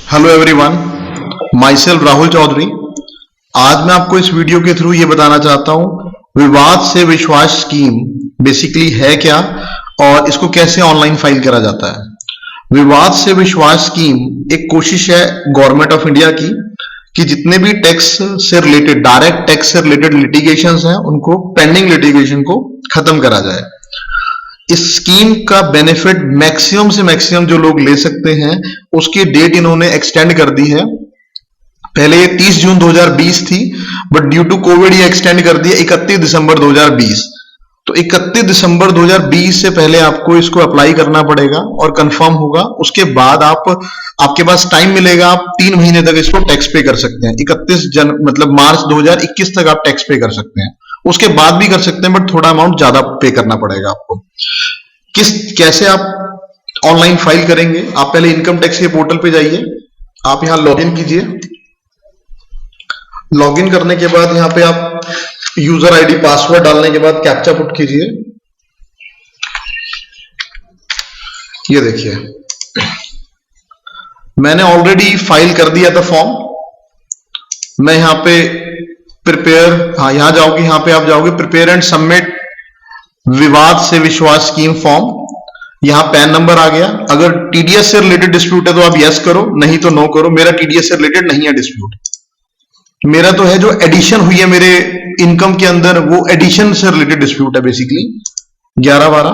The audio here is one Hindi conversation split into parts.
Hello everyone, myself Rahul Chaudhary. आज मैं आपको इस वीडियो के थ्रू ये बताना चाहता हूँ विवाद से विश्वास स्कीम बेसिकली है क्या और इसको कैसे ऑनलाइन फाइल करा जाता है। विवाद से विश्वास स्कीम एक कोशिश है गवर्नमेंट ऑफ इंडिया की कि जितने भी टैक्स से रिलेटेड डायरेक्ट टैक्स से रिलेटेड लिटिगेशंस हैं उनको पेंडिंग लिटिगेशन को खत्म करा जाए। इस स्कीम का बेनिफिट मैक्सिमम से मैक्सिमम जो लोग ले सकते हैं उसकी डेट इन्होंने एक्सटेंड कर दी है। पहले ये 30 जून 2020 थी, बट ड्यू टू कोविड ये एक्सटेंड कर दिया 31 दिसंबर 2020। तो 31 दिसंबर 2020 से पहले आपको इसको अप्लाई करना पड़ेगा और कंफर्म होगा। उसके बाद आपके पास टाइम मिलेगा, आप 3 महीने तक इसको टैक्स पे कर सकते हैं। 31 मतलब मार्च 2021 तक आप टैक्स पे कर सकते हैं। उसके बाद भी कर सकते हैं बट थोड़ा अमाउंट ज्यादा पे करना पड़ेगा आपको। कैसे आप ऑनलाइन फाइल करेंगे? आप पहले इनकम टैक्स के पोर्टल पे जाइए, आप यहां लॉगिन कीजिए। लॉगिन करने के बाद यहां पे आप यूजर आईडी पासवर्ड डालने के बाद कैप्चा पुट कीजिए। ये देखिए मैंने ऑलरेडी फाइल कर दिया था फॉर्म। मैं यहां पे यहां जाओगे, यहां पे आप जाओगे प्रिपेयर एंड सबमिट विवाद से विश्वास स्कीम फॉर्म। यहां पैन नंबर आ गया। अगर टीडीएस से रिलेटेड डिस्प्यूट है तो आप यस करो, नहीं तो नो करो। मेरा टीडीएस से रिलेटेड नहीं है डिस्प्यूट, मेरा तो है जो एडिशन हुई है मेरे इनकम के अंदर, वो एडिशन से रिलेटेड डिस्प्यूट है बेसिकली। 11/12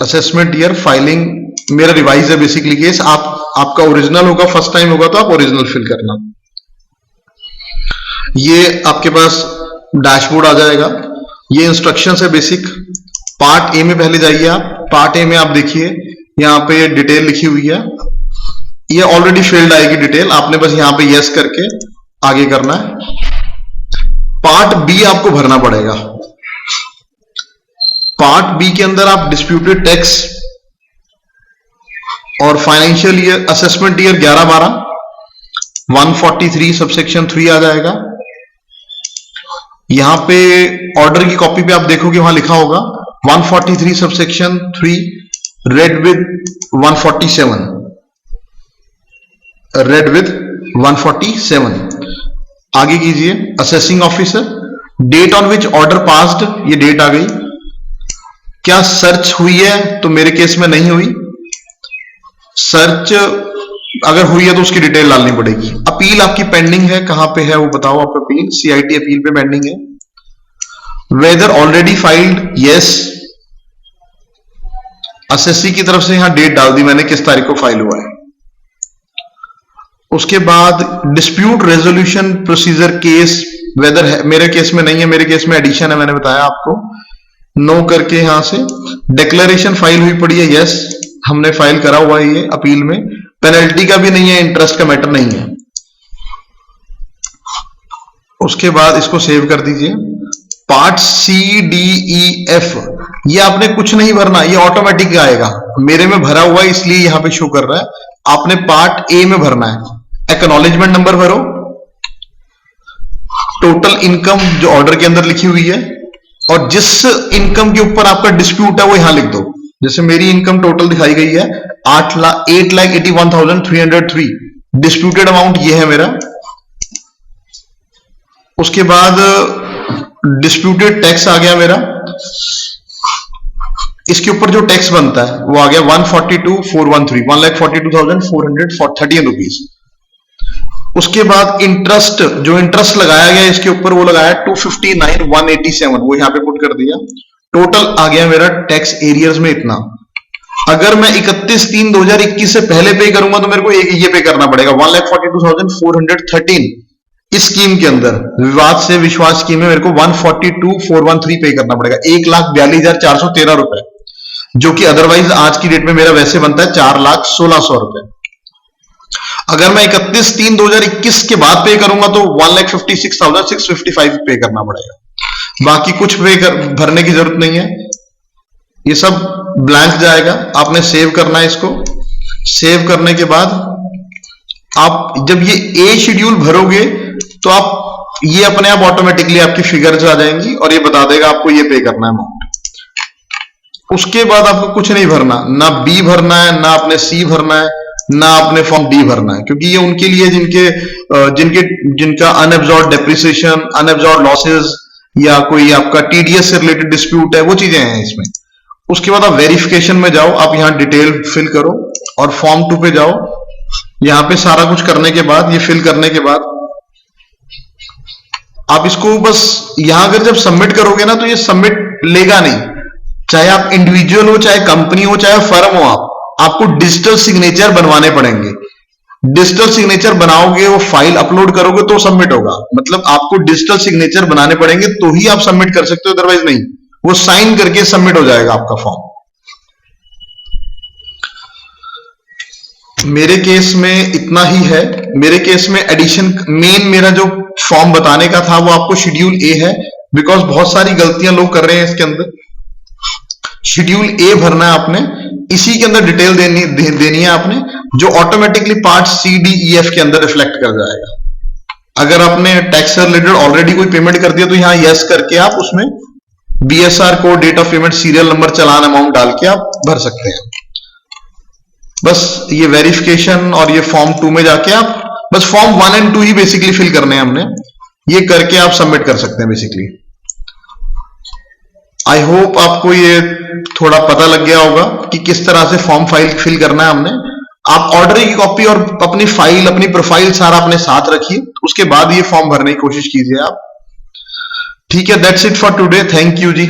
असेसमेंट ईयर फाइलिंग मेरा रिवाइज है बेसिकली केस। आपका ओरिजिनल होगा, फर्स्ट टाइम होगा तो आप ओरिजिनल फिल करना। ये आपके पास डैशबोर्ड आ जाएगा। ये इंस्ट्रक्शन है बेसिक। पार्ट ए में पहले जाइए आप। पार्ट ए में आप देखिए यहां पे डिटेल लिखी हुई है। ये ऑलरेडी फिल्ड आएगी डिटेल, आपने बस यहां पे यस करके आगे करना है। पार्ट बी आपको भरना पड़ेगा। पार्ट बी के अंदर आप डिस्प्यूटेड टैक्स और financial year assessment year 11/12 143 subsection 3 आ जाएगा। यहां पे ऑर्डर की कॉपी पे आप देखोगे वहां लिखा होगा 143 subsection 3 read with 147 read with 147। आगे कीजिए assessing officer, date on which order passed, ये डेट आ गई। क्या सर्च हुई है? तो मेरे केस में नहीं हुई। सर्च अगर हुई है तो उसकी डिटेल डालनी पड़ेगी। अपील आपकी पेंडिंग है, कहां पे है वो बताओ आप। अपील सीआईटी अपील पे पेंडिंग है। Whether already filed, yes. SSC की तरफ से यहां डेट डाल दी मैंने किस तारीख को फाइल हुआ है। उसके बाद dispute resolution procedure case, whether है, मेरे केस में नहीं है, मेरे केस में एडिशन है, मैंने बताया आपको। नो करके यहां से डिक्लेरेशन फाइल हुई पड़ी है, यस हमने फाइल करा हुआ है ये अपील में। पेनल्टी का भी नहीं है, इंटरेस्ट का मैटर नहीं है। उसके बाद इसको सेव कर दीजिए। Part C D E F ये आपने कुछ नहीं भरना, ये ऑटोमेटिक आएगा। मेरे में भरा हुआ है इसलिए यहां पे शो कर रहा है। आपने पार्ट ए में भरना है। एक्नॉलेजमेंट नंबर भरो, टोटल इनकम जो ऑर्डर के अंदर लिखी हुई है, और जिस इनकम के ऊपर आपका डिस्प्यूट है वो यहां लिख दो। जैसे मेरी इनकम टोटल दिखाई गई है 8,81,303। डिस्प्यूटेड अमाउंट ये है मेरा। उसके बाद डिस्प्यूटेड टैक्स आ गया मेरा। इसके ऊपर जो टैक्स बनता है वो आ गया 142,413 1,42,413 रुपीज। उसके बाद इंटरेस्ट, जो इंटरेस्ट लगाया गया इसके ऊपर वो लगाया 259,187, वो यहां पे पुट कर दिया। टोटल आ गया मेरा टैक्स एरियर्स में इतना। अगर मैं 31/3/2021 से पहले पे करूंगा तो मेरे को एक ये पे करना पड़ेगा 1,42,413। इस स्कीम के अंदर विवाद से विश्वास स्कीम में मेरे को 142,413 पे करना पड़ेगा, 1,42,413 रुपए, जो कि अदरवाइज आज की डेट में मेरा वैसे बनता है 4,16,000 रुपए। अगर मैं 31/3/2021 के बाद पे करूंगा तो 1,56,655 पे करना पड़ेगा। बाकी कुछ भरने की जरूरत नहीं है, ये सब ब्लैंक जाएगा। आपने सेव करना है इसको। सेव करने के बाद आप जब ये ए शेड्यूल भरोगे तो आप ये अपने आप ऑटोमेटिकली आपकी फिगर्स आ जाएंगी और ये बता देगा आपको ये पे करना है अमाउंट। उसके बाद आपको कुछ नहीं भरना, ना बी भरना है, ना आपने सी भरना है, ना आपने फॉर्म डी भरना है, क्योंकि ये उनके लिए जिनका अनएब्जॉर्ब डेप्रिसिएशन, अनएब्जॉर्ब लॉसेस या कोई आपका टीडीएस से रिलेटेड डिस्प्यूट है, वो चीजें हैं इसमें। उसके बाद आप वेरिफिकेशन में जाओ, आप यहां डिटेल फिल करो और फॉर्म 2 पे जाओ। यहां पे सारा कुछ करने के बाद, ये फिल करने के बाद आप इसको बस यहां अगर जब सबमिट करोगे ना, तो ये सबमिट लेगा नहीं, चाहे आप इंडिविजुअल हो, चाहे कंपनी हो, चाहे फर्म हो, आपको डिजिटल सिग्नेचर बनवाने पड़ेंगे। डिजिटल सिग्नेचर बनाओगे, वो फाइल अपलोड करोगे तो सबमिट होगा। मतलब आपको डिजिटल सिग्नेचर बनाने पड़ेंगे तो ही आप सबमिट कर सकते हो, अदरवाइज नहीं। वो साइन करके सबमिट हो जाएगा आपका फॉर्म। मेरे केस में इतना ही है। मेरे केस में एडिशन मेन मेरा जो फॉर्म बताने का था वो आपको शेड्यूल ए है, बिकॉज बहुत सारी गलतियां लोग कर रहे हैं इसके अंदर। शेड्यूल ए भरना है आपने, इसी के अंदर डिटेल देनी है आपने, जो automatically part C D E F के अंदर रिफ्लेक्ट कर जाएगा। अगर आपने टैक्स से रिलेटेड ऑलरेडी कोई पेमेंट कर दिया तो यहां यस करके आप उसमें BSR code, date of payment, serial number, challan amount डाल के आप भर सकते हैं। बस ये वेरिफिकेशन और ये फॉर्म 2 में जाके आप बस फॉर्म 1 एंड 2 ही बेसिकली फिल करने हैं हमने, ये करके आप सबमिट कर सकते हैं बेसिकली। आई होप आपको ये थोड़ा पता लग गया होगा कि किस तरह से फॉर्म फाइल फिल करना है हमने। आप ऑर्डर की कॉपी और अपनी फाइल, अपनी प्रोफाइल सारा अपने साथ रखिए, उसके बाद ये फॉर्म भरने की कोशिश कीजिए आप। ठीक है, that's it for today. Thank you ji.